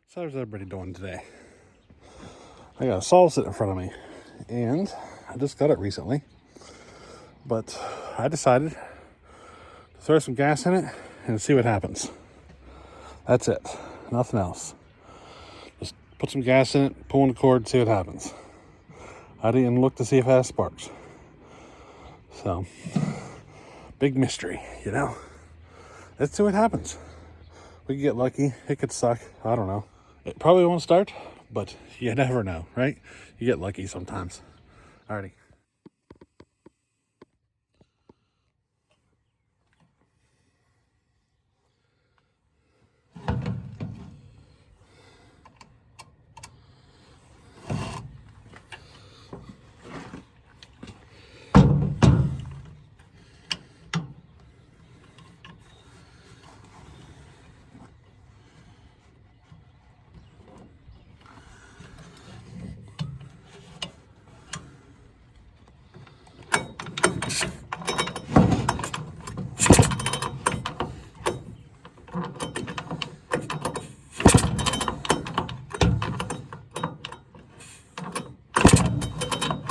So how's everybody doing today? I got a Sol sitting in front of me, and I just got it recently, but I decided to throw some gas in it and see what happens. That's it. Nothing else. Just put some gas in it, pull on the cord, see what happens. I didn't even look to see if it has sparks. So, big mystery, you know? Let's see what happens. We could get lucky. It could suck. I don't know. It probably won't start, but you never know, right? You get lucky sometimes. Alrighty.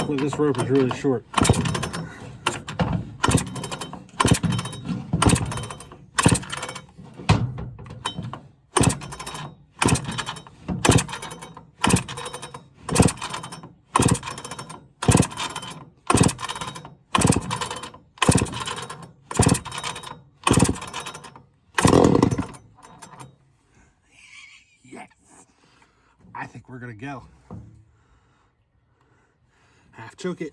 Well, this rope is really short. Yes! I think we're gonna go. Half choke it.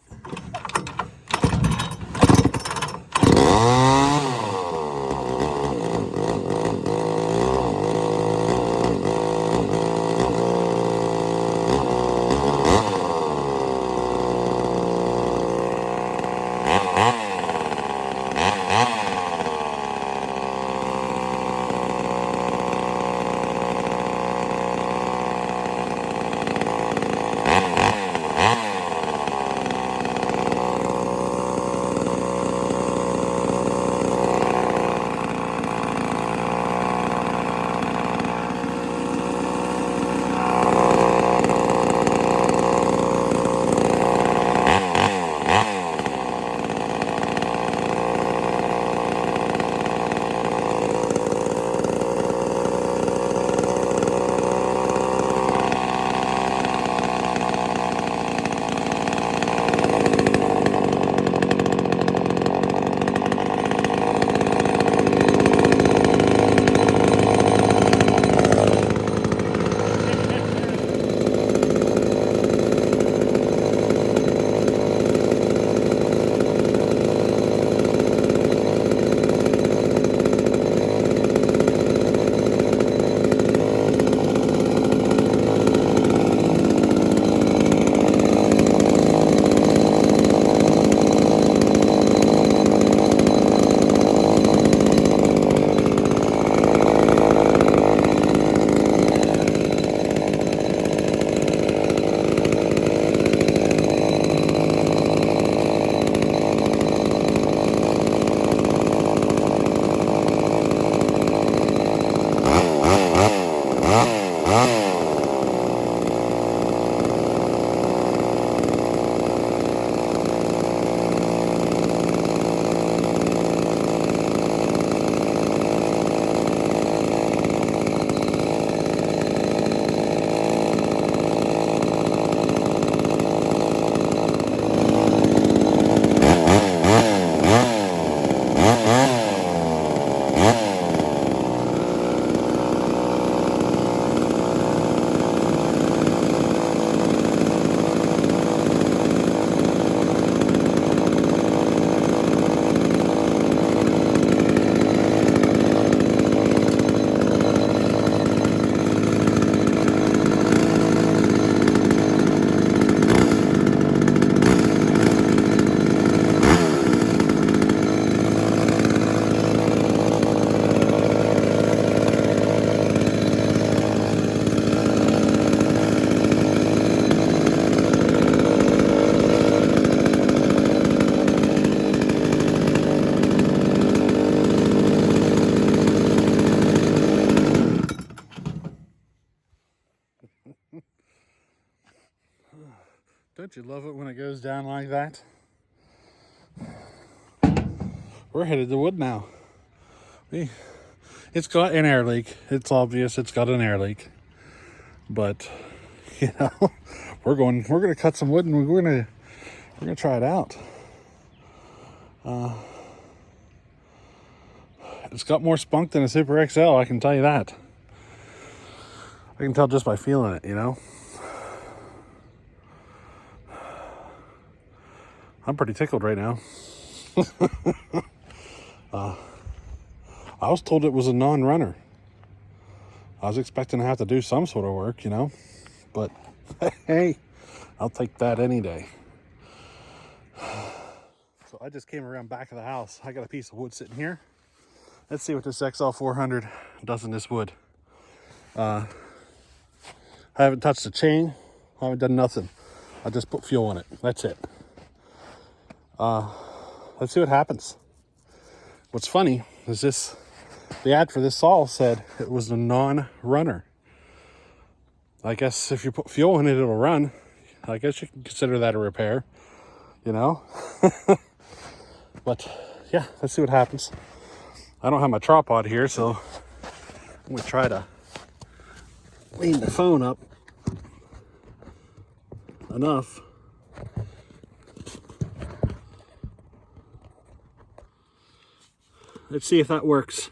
you love it when it goes down like that? We're headed to wood now. It's got an air leak. It's obvious it's got an air leak. But, you know, we're gonna cut some wood and we're gonna try it out. It's got more spunk than a Super XL, I can tell you that. I can tell just by feeling it, you know. I'm pretty tickled right now. I was told it was a non-runner. I was expecting to have to do some sort of work, you know. But, hey, I'll take that any day. So I just came around back of the house. I got a piece of wood sitting here. Let's see what this XL-400 does in this wood. I haven't touched the chain. I haven't done nothing. I just put fuel in it. That's it. Let's see what happens. What's funny is the ad for this saw said it was a non-runner. I guess if you put fuel in it, it'll run. I guess you can consider that a repair, you know? But yeah, let's see what happens. I don't have my tripod here, so I'm gonna try to lean the phone up enough. Let's see if that works.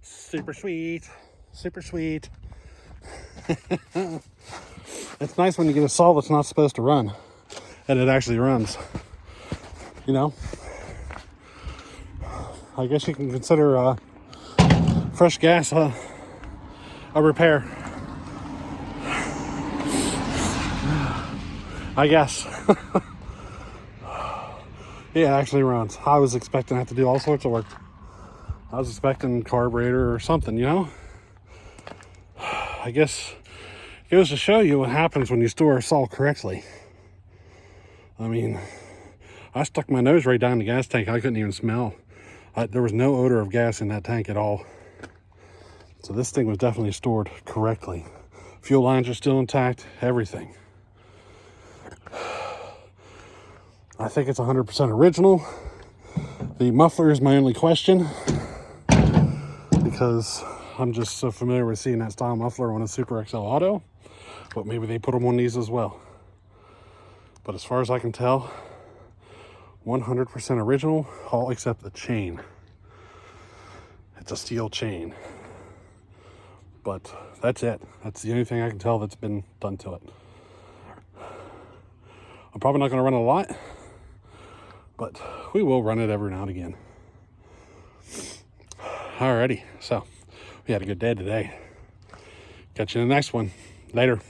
Super sweet. Super sweet. It's nice when you get a saw that's not supposed to run, and it actually runs. You know? I guess you can consider fresh gas a repair. I guess. Yeah, it actually runs. I was expecting to have to do all sorts of work. I was expecting carburetor or something, you know? I guess it goes to show you what happens when you store a saw correctly. I mean, I stuck my nose right down the gas tank. I couldn't even smell. There was no odor of gas in that tank at all. So this thing was definitely stored correctly. Fuel lines are still intact, everything. I think it's 100% original. The muffler is my only question, because I'm just so familiar with seeing that style muffler on a Super XL Auto, but maybe they put them on these as well. But as far as I can tell, 100% original, all except the chain. It's a steel chain. But that's it. That's the only thing I can tell that's been done to it. I'm probably not going to run a lot, but we will run it every now and again. Alrighty, so we had a good day today. Catch you in the next one. Later.